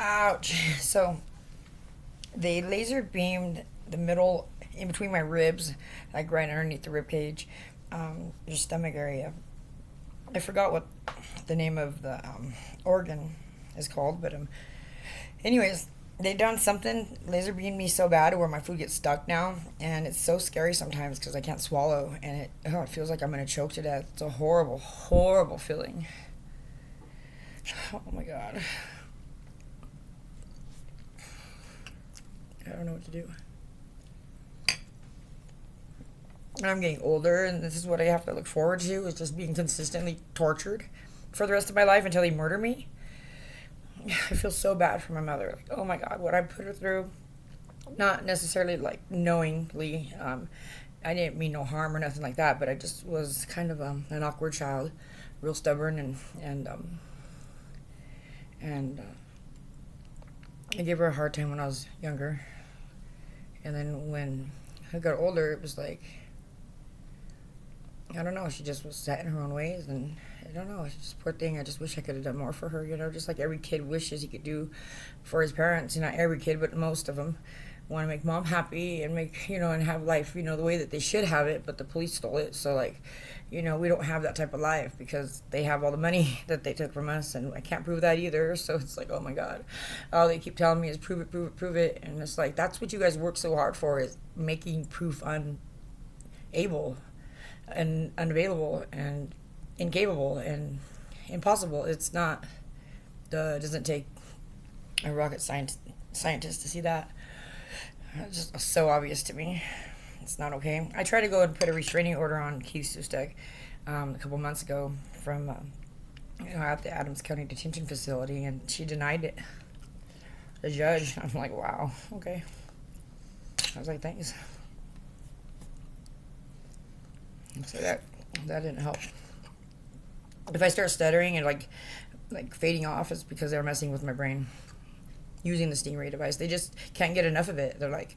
Ouch. So they laser beamed the middle in between my ribs, like right underneath the rib cage, your stomach area. I forgot what the name of the organ is called, but anyways, they done something laser beamed me so bad where my food gets stuck now, and it's so scary sometimes because I can't swallow, and it feels like I'm gonna choke to death. It's a horrible, horrible feeling. Oh my god, I don't know what to do. And I'm getting older, and this is what I have to look forward to: is just being consistently tortured for the rest of my life until they murder me. I feel so bad for my mother. Like, oh my god, what I put her through. Not necessarily like knowingly. I didn't mean no harm or nothing like that, but I just was kind of an awkward child, real stubborn, and I gave her a hard time when I was younger. And then when I got older, it was like, I don't know, she just was set in her own ways, and I don't know, it's just poor thing. I just wish I could have done more for her, just like every kid wishes he could do for his parents. Not every kid, but most of them want to make mom happy and make, and have life, the way that they should have it, but the police stole it. So, like, we don't have that type of life because they have all the money that they took from us, and I can't prove that either. So it's like, oh my God. All they keep telling me is prove it, prove it, prove it. And it's like, that's what you guys work so hard for, is making proof unable and unavailable and incapable and impossible. It's not, it doesn't take a rocket scientist to see that. It's just so obvious to me. It's not okay. I tried to go and put a restraining order on Keith Sustek a couple months ago from at the Adams County Detention Facility, and she denied it. The judge. I'm like, wow, okay. I was like, thanks. So that didn't help. If I start stuttering and like fading off, it's because they're messing with my brain using the Stingray device. They just can't get enough of it. They're like,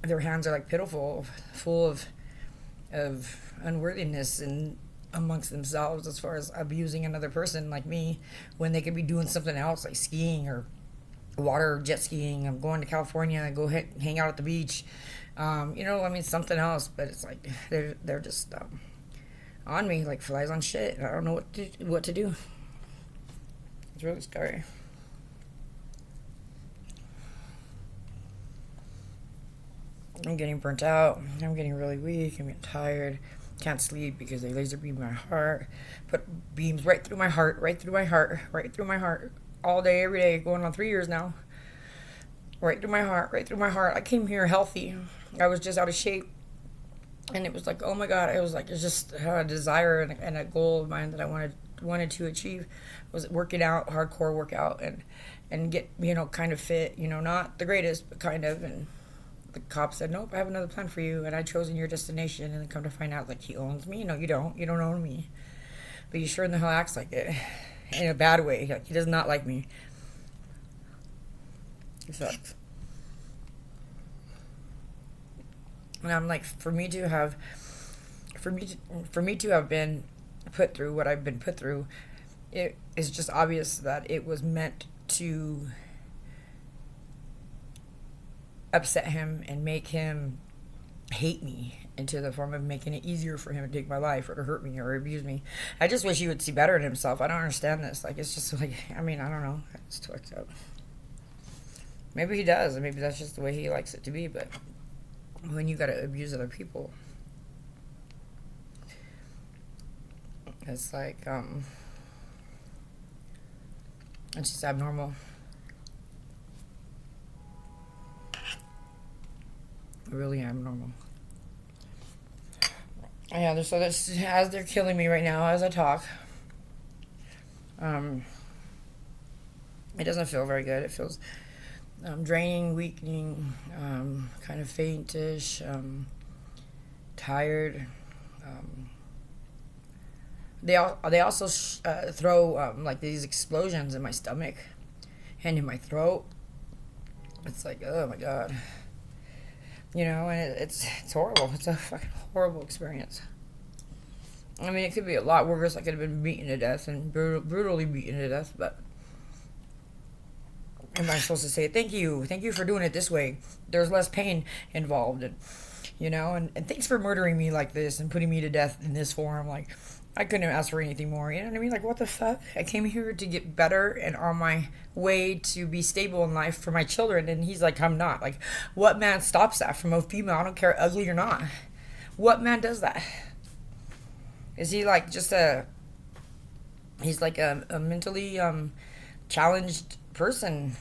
their hands are like pitiful, full of unworthiness and amongst themselves as far as abusing another person like me when they could be doing something else like skiing or water jet skiing. I'm going to California, go hang out at the beach. Something else, but it's like they're just on me like flies on shit. I don't know what to do. It's really scary. I'm getting burnt out. I'm getting really weak. I'm getting tired. Can't sleep because they laser beam my heart. Put beams right through my heart, right through my heart, right through my heart. All day, every day, going on 3 years now. Right through my heart, right through my heart. I came here healthy. I was just out of shape. And it was like, oh my God. It was like, it's just a desire and a goal of mine that I wanted to achieve, was working out, hardcore workout, and get, kind of fit, not the greatest, but kind of. And the cop said, nope, I have another plan for you, and I've chosen your destination. And then come to find out, like, he owns me. No, you don't own me, but he sure in the hell acts like it, in a bad way. Like, he does not like me. He sucks. And I'm like, for me to have been put through what I've been put through, it is just obvious that it was meant to upset him and make him hate me, into the form of making it easier for him to take my life or to hurt me or abuse me. I just wish he would see better in himself. I don't understand this. Like, it's just like, I don't know. It's too fucked up. Maybe he does, and maybe that's just the way he likes it to be, but when you gotta abuse other people, it's like, it's just abnormal. Really abnormal. Yeah, so this, as they're killing me right now as I talk, it doesn't feel very good. It feels draining, weakening, kind of faintish, tired. They also throw like these explosions in my stomach and in my throat. It's like, oh my God. And it's horrible. It's a fucking horrible experience. I mean, it could be a lot worse. I could have been beaten to death and brutally beaten to death, but am I supposed to say thank you for doing it this way? There's less pain involved, and and thanks for murdering me like this and putting me to death in this form. Like, I couldn't have asked for anything more. You know what I mean? Like, what the fuck? I came here to get better and on my way to be stable in life for my children, and he's like, I'm not. Like, what man stops that from a female? I don't care, ugly or not. What man does that? Is he like just a? He's like a mentally challenged person.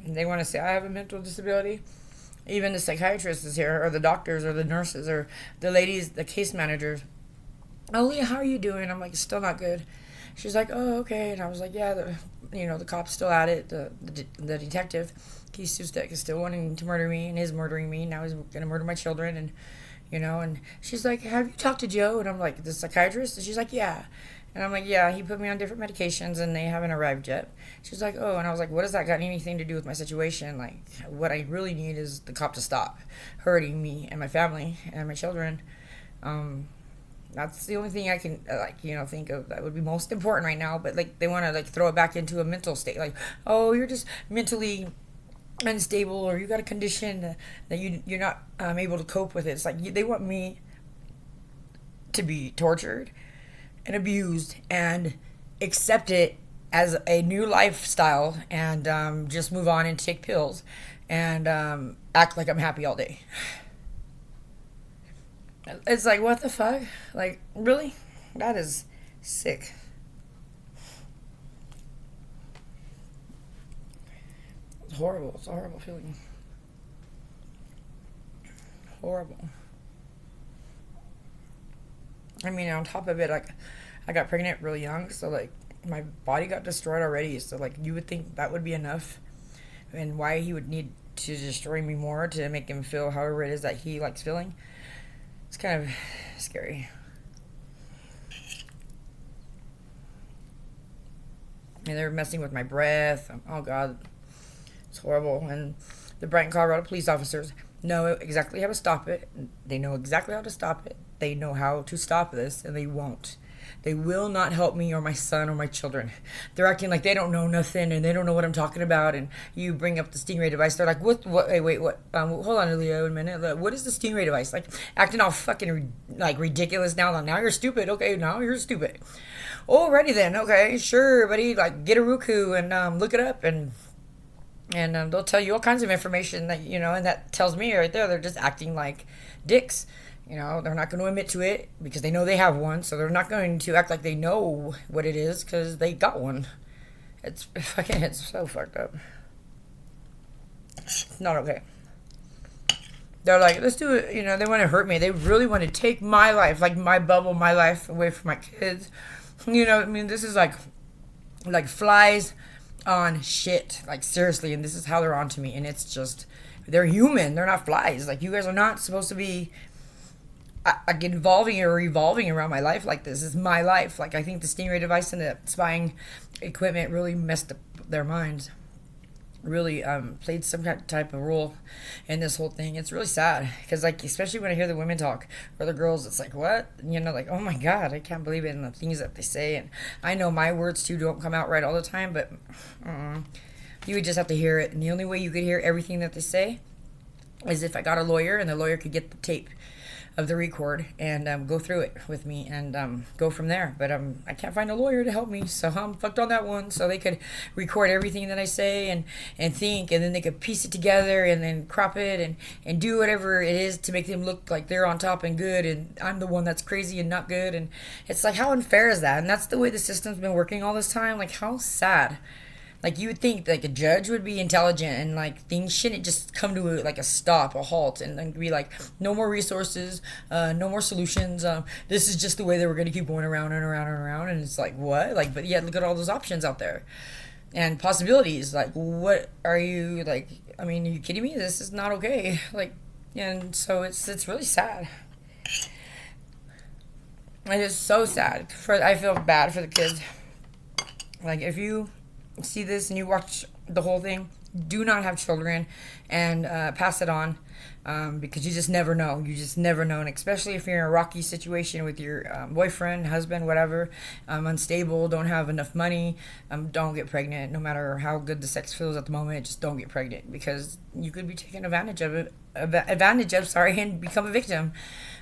They want to say I have a mental disability. Even the psychiatrist is here, or the doctors, or the nurses, or the ladies, the case managers. Oh, Leah, how are you doing? I'm like, still not good. She's like, oh, okay. And I was like, yeah, the cop's still at it. The detective, he's still wanting to murder me and is murdering me. Now he's gonna murder my children, and and she's like, have you talked to Joe? And I'm like, the psychiatrist? And she's like, yeah. And I'm like, yeah, he put me on different medications and they haven't arrived yet. She's like, oh. And I was like, what does that got anything to do with my situation? Like, what I really need is the cop to stop hurting me and my family and my children. That's the only thing I can, think of that would be most important right now. But, like, they want to, like, throw it back into a mental state. Like, oh, you're just mentally unstable, or you got a condition that you're not able to cope with it. It's like they want me to be tortured and abused and accept it as a new lifestyle, and just move on and take pills and act like I'm happy all day. It's like, what the fuck? Like, really? That is sick. It's horrible. It's a horrible feeling. Horrible. I mean, on top of it, like, I got pregnant really young, so, like, my body got destroyed already. So, like, you would think that would be enough, and why he would need to destroy me more to make him feel however it is that he likes feeling. It's kind of scary. And they're messing with my breath. Oh, God. It's horrible. And the Brighton, Colorado police officers know exactly how to stop it. They know exactly how to stop it. They know how to stop this, and they won't. They will not help me or my son or my children. They're acting like they don't know nothing and they don't know what I'm talking about. And you bring up the Stingray device. They're like, what, wait, what? Hold on, Leo, a minute. What is the Stingray device? Like, acting all fucking, like, ridiculous now. Now you're stupid. Okay, now you're stupid. Alrighty then. Okay, sure, buddy. Like, get a Roku and look it up, and they'll tell you all kinds of information that, and that tells me right there they're just acting like dicks. They're not going to admit to it because they know they have one, so they're not going to act like they know what it is because they got one. It's so fucked up. It's not okay. They're like, let's do it. They want to hurt me. They really want to take my life, like my bubble, my life away from my kids. I mean, this is like flies on shit. Like, seriously, and this is how they're on to me. And it's just, they're human. They're not flies. Like, you guys are not supposed to be involving or revolving around my life like this. Is my life. Like, I think the Stingray device and the spying equipment really messed up their minds. Really played some type of role in this whole thing. It's really sad because, like, especially when I hear the women talk or the girls, it's like, what? Like, oh my God, I can't believe it, and the things that they say. And I know my words too don't come out right all the time, but you would just have to hear it. And the only way you could hear everything that they say is if I got a lawyer and the lawyer could get the tape of the record and go through it with me and go from there. But I can't find a lawyer to help me, so I'm fucked on that one. So they could record everything that I say and think, and then they could piece it together and then crop it and do whatever it is to make them look like they're on top and good, and I'm the one that's crazy and not good. And it's like, how unfair is that? And that's the way the system's been working all this time. Like, how sad. Like, you would think, like, a judge would be intelligent and, like, things shouldn't just come to, a stop, a halt, and be like, no more resources, no more solutions. This is just the way that we're going to keep going around and around and around. And it's like, what? Like, but yet, look at all those options out there and possibilities. Like, what are you, like, I mean, are you kidding me? This is not okay. Like, and so it's really sad. It is so sad. I feel bad for the kids. Like, if you see this and you watch the whole thing, do not have children and pass it on, because you just never know. You just never know. And especially if you're in a rocky situation with your boyfriend, husband, whatever, unstable, don't have enough money, don't get pregnant. No matter how good the sex feels at the moment, just don't get pregnant, because you could be taken advantage of it. And become a victim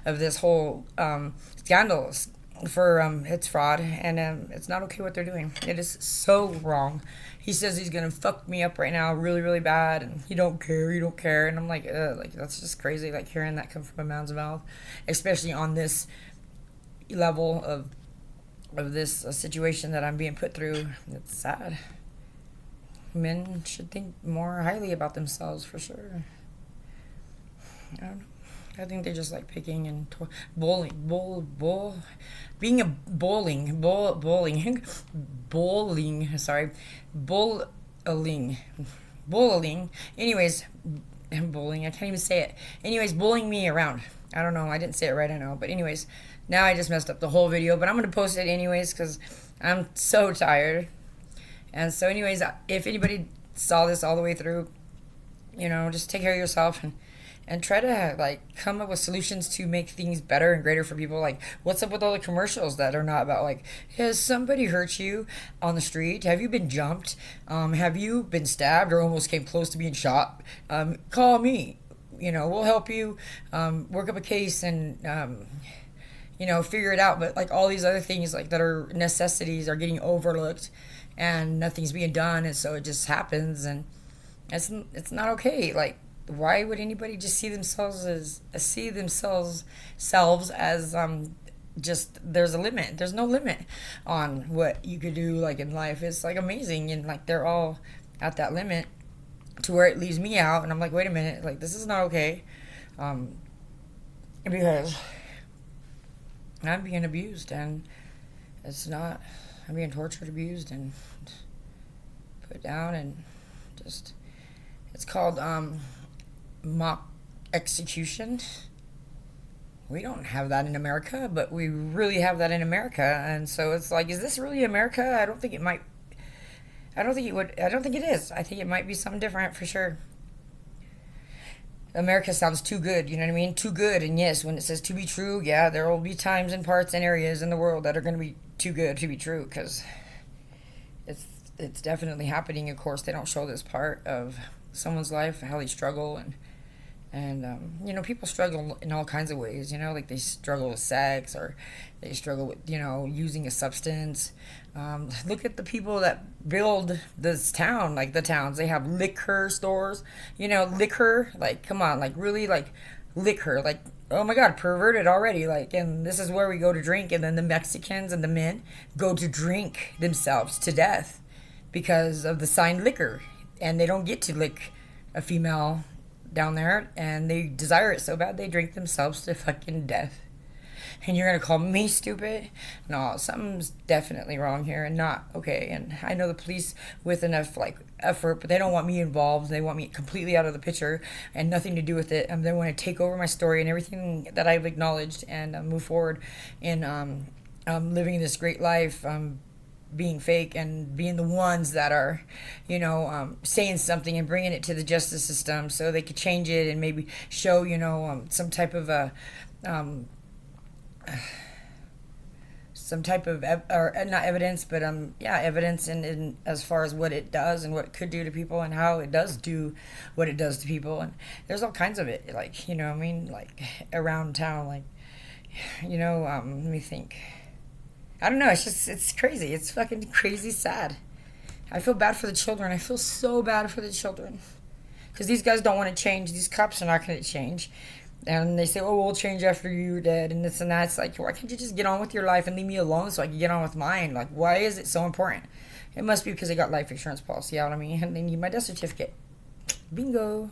of this whole scandal for it's fraud, and it's not okay what they're doing. It is so wrong. He says he's gonna fuck me up right now really, really bad, and you don't care, and I'm like that's just crazy, like hearing that come from a man's mouth, especially on this level of this situation that I'm being put through. It's sad. Men should think more highly about themselves, for sure. I don't know. I think they just like picking and bowling, being a bowling, anyways, bowling, I can't even say it. Anyways, bullying me around. I don't know, I didn't say it right, I know. But anyways, now I just messed up the whole video, but I'm going to post it anyways because I'm so tired. And so anyways, if anybody saw this all the way through, just take care of yourself and try to like come up with solutions to make things better and greater for people. Like, what's up with all the commercials that are not about like, has somebody hurt you on the street? Have you been jumped? Have you been stabbed or almost came close to being shot? Call me. We'll help you work up a case and figure it out. But like all these other things like that are necessities are getting overlooked and nothing's being done, and so it just happens, and it's not okay. Like, why would anybody just see themselves as just, there's a limit. There's no limit on what you could do like in life. It's like amazing, and like they're all at that limit to where it leaves me out, and I'm like, wait a minute, like this is not okay, because I'm being abused, and it's not. I'm being tortured, abused, and put down, and just, it's called mock execution. We don't have that in America, but we really have that in America. And so it's like, is this really America? I don't think it might. I don't think it is. I think it might be something different, for sure. America sounds too good, you know what I mean? Too good. And yes, when it says to be true, yeah, there will be times and parts and areas in the world that are going to be too good to be true, because it's definitely happening. Of course, they don't show this part of someone's life, how they struggle, and people struggle in all kinds of ways, like they struggle with sex, or they struggle with, using a substance. Look at the people that build this town, like the towns. They have liquor stores, liquor, like, come on, like, really, like, liquor, like, oh my God, perverted already, like, and this is where we go to drink, and then the Mexicans and the men go to drink themselves to death because of the signed liquor, and they don't get to lick a female down there, and they desire it so bad they drink themselves to fucking death. And you're gonna call me stupid? No, something's definitely wrong here and not okay. And I know the police with enough like effort, but they don't want me involved. They want me completely out of the picture and nothing to do with it. They want to take over my story and everything that I've acknowledged, and move forward in living this great life, being fake and being the ones that are, saying something and bringing it to the justice system so they could change it and maybe show, some type of not evidence, but evidence in as far as what it does and what it could do to people and how it does do what it does to people. And there's all kinds of it, like, like around town, like, let me think. I don't know, it's crazy. It's fucking crazy sad. I feel bad for the children. I feel so bad for the children, because these guys don't want to change. These cops are not going to change. And they say, oh, we'll change after you're dead, and this and that. It's like, why can't you just get on with your life and leave me alone so I can get on with mine? Like, why is it so important? It must be because they got life insurance policy, you know what I mean? And they need my death certificate. Bingo.